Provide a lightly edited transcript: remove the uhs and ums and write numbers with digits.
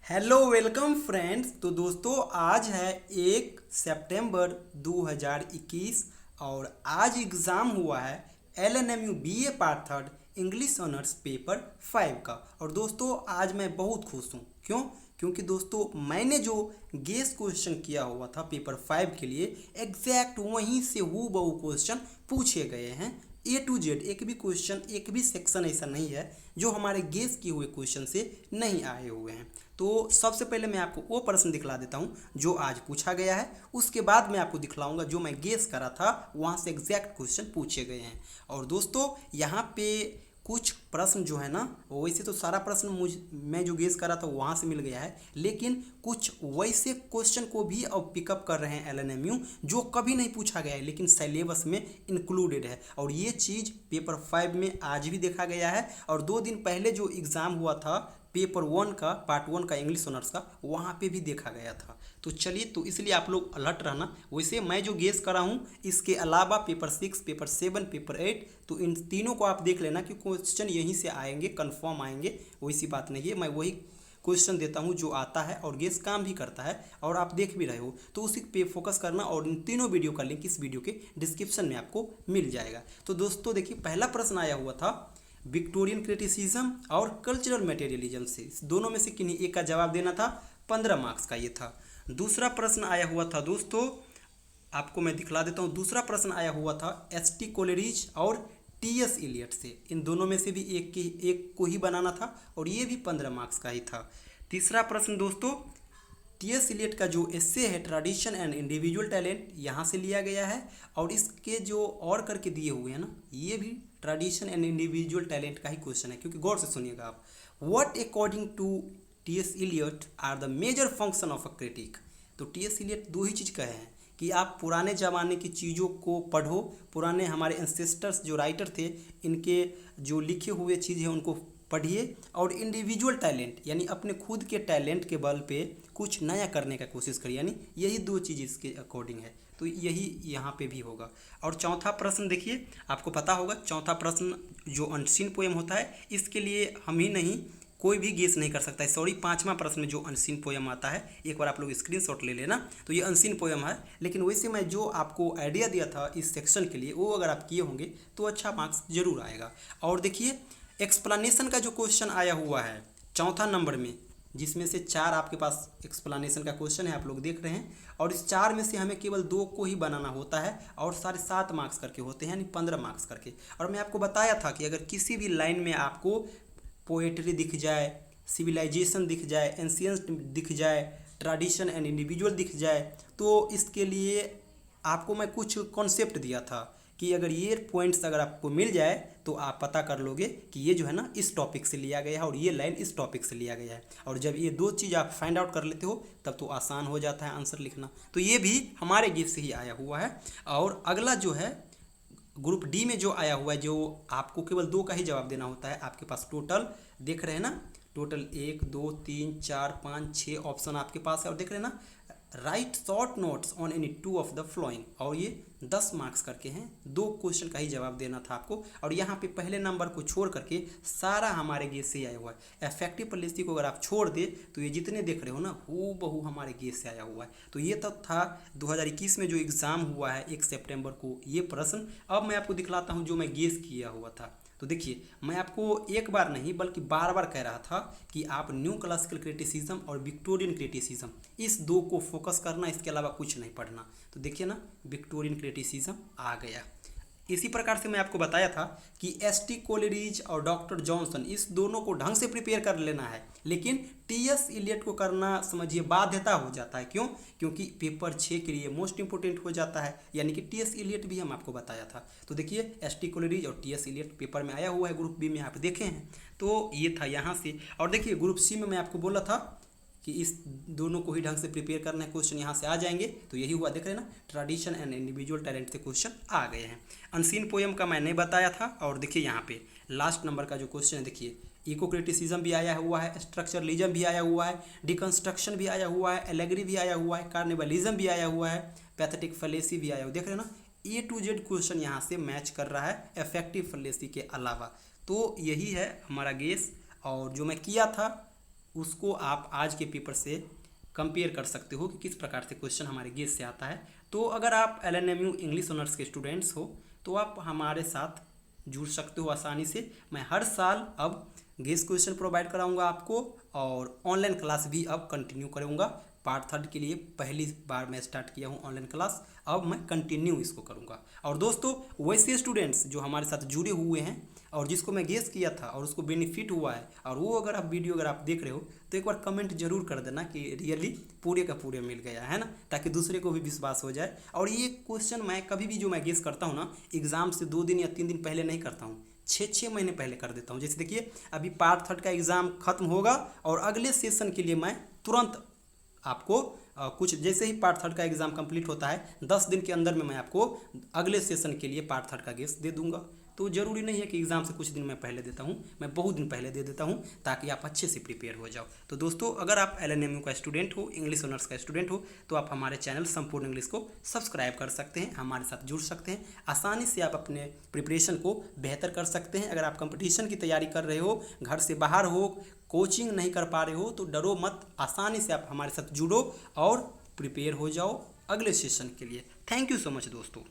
Hello welcome friends. तो दोस्तों आज है 1 सितंबर 2021 और आज एग्ज़ाम हुआ है LNMU BA part third English honours paper 5 का। और दोस्तों आज मैं बहुत खुश हूँ। क्यों? क्योंकि दोस्तों मैंने जो गेस क्वेश्चन किया हुआ था पेपर 5 के लिए एग्जैक्ट वहीं से हूबहू क्वेश्चन पूछे गए हैं। A to Z एक भी क्वेश्चन एक भी सेक्शन ऐसा नहीं है जो हमारे गेस किए हुए क्वेश्चन से नहीं आए हुए हैं। तो सबसे पहले मैं आपको वो प्रश्न दिखला देता हूँ जो आज पूछा गया है, उसके बाद मैं आपको दिखलाऊंगा जो मैं गेस करा था वहाँ से एग्जैक्ट क्वेश्चन पूछे गए हैं। और दोस्तों यहाँ पे कुछ प्रश्न जो है ना, वैसे तो सारा प्रश्न मैं जो गेस करा था वहाँ से मिल गया है, लेकिन कुछ वैसे क्वेश्चन को भी अब पिकअप कर रहे हैं LNMU जो कभी नहीं पूछा गया है लेकिन सिलेबस में इंक्लूडेड है। और ये चीज़ पेपर 5 में आज भी देखा गया है और 2 दिन पहले जो एग्ज़ाम हुआ था पेपर 1 का पार्ट 1 का इंग्लिश ऑनर्स का वहाँ पे भी देखा गया था। तो चलिए, तो इसलिए आप लोग अलर्ट रहना। वैसे मैं जो गेस करा हूँ इसके अलावा पेपर 6 पेपर 7 पेपर 8 तो इन तीनों को आप देख लेना कि क्वेश्चन यहीं से आएंगे, कंफर्म आएंगे, वैसी बात नहीं है। मैं वही क्वेश्चन देता हूँ जो आता है और गेस काम भी करता है और आप देख भी रहे हो, तो उसी पे फोकस करना। और इन तीनों वीडियो का लिंक इस वीडियो के डिस्क्रिप्शन में आपको मिल जाएगा। तो दोस्तों देखिए, पहला प्रश्न आया हुआ था विक्टोरियन क्रिटिसिज्म और कल्चरल मटेरियलिज्म से, इस दोनों में से किन्हीं एक का जवाब देना था। 15 मार्क्स का ये था। दूसरा प्रश्न आया हुआ था दोस्तों, आपको मैं दिखला देता हूँ। दूसरा प्रश्न आया हुआ था एस.टी. कोलेरिज और T.S. इलियट से, इन दोनों में से भी एक को ही बनाना था और ये भी 15 मार्क्स का ही था। तीसरा प्रश्न दोस्तों, T.S. इलियट का जो एस्से है ट्रेडिशन एंड इंडिविजुअल टैलेंट, यहाँ से लिया गया है और इसके जो और करके दिए हुए हैं ना, ये भी ट्रेडिशन एंड इंडिविजुअल टैलेंट का ही क्वेश्चन है, क्योंकि गौर से सुनिएगा आप। What according to T.S. Eliot are the major function of a critic. तो T.S. इलियट दो ही चीज़ कहे हैं कि आप पुराने ज़माने की चीज़ों को पढ़ो, पुराने हमारे एंसेस्टर्स जो राइटर थे इनके जो लिखे हुए चीज़ हैं उनको पढ़िए, और इंडिविजुअल टैलेंट यानी अपने खुद के टैलेंट के बल पे कुछ नया करने का कोशिश करिए। यानी यही दो चीज़ इसके अकॉर्डिंग है, तो यही यहाँ पे भी होगा। और चौथा प्रश्न देखिए, आपको पता होगा चौथा प्रश्न जो अनसीन पोएम होता है इसके लिए हम ही नहीं कोई भी गेस नहीं कर सकता है। सॉरी, पांचवा प्रश्न में जो अनसीन पोएम आता है, एक बार आप लोग स्क्रीनशॉट ले लेना, तो ये अनसीन पोएम है। लेकिन वैसे मैं जो आपको आइडिया दिया था इस सेक्शन के लिए वो अगर आप किए होंगे तो अच्छा मार्क्स जरूर आएगा। और देखिए, एक्सप्लेनेशन का जो क्वेश्चन आया हुआ है चौथा नंबर में, जिसमें से 4 आपके पास एक्सप्लेनेशन का क्वेश्चन है, आप लोग देख रहे हैं। और इस 4 में से हमें केवल 2 को ही बनाना होता है और सारे 7 मार्क्स करके होते हैं, यानी 15 मार्क्स करके। और मैं आपको बताया था कि अगर किसी भी लाइन में आपको पोएट्री दिख जाए, सिविलाइजेशन दिख जाए, एंशियंट दिख जाए, ट्रेडिशन एंड इंडिविजुअल दिख जाए, तो इसके लिए आपको मैं कुछ कॉन्सेप्ट दिया था कि अगर ये पॉइंट्स अगर आपको मिल जाए तो आप पता कर लोगे कि ये जो है ना इस टॉपिक से लिया गया है और ये लाइन इस टॉपिक से लिया गया है। और जब ये दो चीज़ आप फाइंड आउट कर लेते हो तब तो आसान हो जाता है आंसर लिखना। तो ये भी हमारे गिफ्ट से ही आया हुआ है। और अगला जो है ग्रुप डी में जो आया हुआ है, जो आपको केवल 2 का ही जवाब देना होता है। आपके पास टोटल देख रहे हैं ना, टोटल 1 2 3 4 5 6 ऑप्शन आपके पास है। और देख रहे हैं ना, right short notes on any 2 of the flowing, और ये 10 मार्क्स करके हैं। 2 क्वेश्चन का ही जवाब देना था आपको। और यहाँ पे पहले नंबर को छोड़ करके सारा हमारे गेस से आया हुआ है। इफेक्टिव पॉलिसी को अगर आप छोड़ दे तो ये जितने देख रहे हो ना हूबहू हमारे गेस से आया हुआ है। तो ये तब था 2021 में जो एग्ज़ाम हुआ है 1 सितंबर को, ये प्रश्न। अब मैं आपको दिखलाता हूँ जो मैं गेस किया हुआ था। तो देखिए, मैं आपको एक बार नहीं बल्कि बार बार कह रहा था कि आप न्यू क्लासिकल क्रिटिसिज्म और विक्टोरियन क्रिटिसिज्म इस 2 को फोकस करना, इसके अलावा कुछ नहीं पढ़ना। तो देखिए ना, विक्टोरियन क्रिटिसिज्म आ गया। इसी प्रकार से मैं आपको बताया था कि एस.टी. कोलेरिज और डॉक्टर जॉनसन इस दोनों को ढंग से प्रिपेयर कर लेना है, लेकिन T.S. इलियट को करना समझिए बाध्यता हो जाता है। क्यों? क्योंकि पेपर 6 के लिए मोस्ट इंपोर्टेंट हो जाता है, यानी कि T.S. इलियट भी हम आपको बताया था। तो देखिए, एस.टी. कोलेरिज और T.S. इलियट पेपर में आया हुआ है, ग्रुप बी में आप देखे हैं। तो ये था यहाँ से। और देखिए, ग्रुप सी में मैं आपको बोला था कि इस दोनों को ही ढंग से प्रिपेयर करना है, क्वेश्चन यहाँ से आ जाएंगे। तो यही हुआ, देख रहे हैं ना, ट्रेडिशन एंड इंडिविजुअल टैलेंट से क्वेश्चन आ गए हैं। अनसीन पोएम का मैं नहीं बताया था। और देखिए यहाँ पे लास्ट नंबर का जो क्वेश्चन है, देखिए इको क्रिटिसिज्म भी आया हुआ है, स्ट्रक्चरलिज्म भी आया हुआ है, डिकन्स्ट्रक्शन भी आया हुआ है, एलेगरी भी आया हुआ है, कार्निवलिज्म भी आया हुआ है, पैथेटिक फलेसी भी आया हुआ है। देख रहे हैं ना, A to Z क्वेश्चन यहाँ से मैच कर रहा है इफेक्टिव फलेसी के अलावा। तो यही है हमारा गेस। और जो मैं किया था उसको आप आज के पेपर से कंपेयर कर सकते हो कि किस प्रकार से क्वेश्चन हमारे गेस से आता है। तो अगर आप LNMU इंग्लिश ऑनर्स के स्टूडेंट्स हो तो आप हमारे साथ जुड़ सकते हो आसानी से। मैं हर साल अब गेस क्वेश्चन प्रोवाइड कराऊंगा आपको और ऑनलाइन क्लास भी अब कंटिन्यू करूंगा। पार्ट 3 के लिए पहली बार मैं स्टार्ट किया हूं ऑनलाइन क्लास, अब मैं कंटिन्यू इसको करूंगा। और दोस्तों वैसे स्टूडेंट्स जो हमारे साथ जुड़े हुए हैं और जिसको मैं गेस किया था और उसको बेनिफिट हुआ है, और वो अगर आप वीडियो अगर आप देख रहे हो तो एक बार कमेंट जरूर कर देना कि रियली पूरे का पूरे मिल गया है ना, ताकि दूसरे को भी विश्वास हो जाए। और ये क्वेश्चन मैं कभी भी जो मैं गेस करता हूँ ना, एग्जाम से 2 दिन या 3 दिन पहले नहीं करता हूँ, 6 महीने पहले कर देता हूँ। जैसे देखिए अभी पार्ट 3 का एग्ज़ाम खत्म होगा और अगले सेशन के लिए मैं तुरंत आपको कुछ जैसे ही पार्ट 3 का एग्ज़ाम कंप्लीट होता है 10 दिन के अंदर में मैं आपको अगले सेशन के लिए पार्ट 3 का गेस दे दूंगा। तो ज़रूरी नहीं है कि एग्ज़ाम से कुछ दिन मैं पहले देता हूँ, मैं बहुत दिन पहले दे देता हूँ ताकि आप अच्छे से प्रिपेयर हो जाओ। तो दोस्तों अगर आप LNMU का स्टूडेंट हो, इंग्लिश ऑनर्स का स्टूडेंट हो, तो आप हमारे चैनल संपूर्ण इंग्लिश को सब्सक्राइब कर सकते हैं, हमारे साथ जुड़ सकते हैं। आसानी से आप अपने प्रिपरेशन को बेहतर कर सकते हैं। अगर आप कंपटीशन की तैयारी कर रहे हो, घर से बाहर हो, कोचिंग नहीं कर पा रहे हो, तो डरो मत, आसानी से आप हमारे साथ जुड़ो और प्रिपेयर हो जाओ अगले सेशन के लिए। थैंक यू सो मच दोस्तों।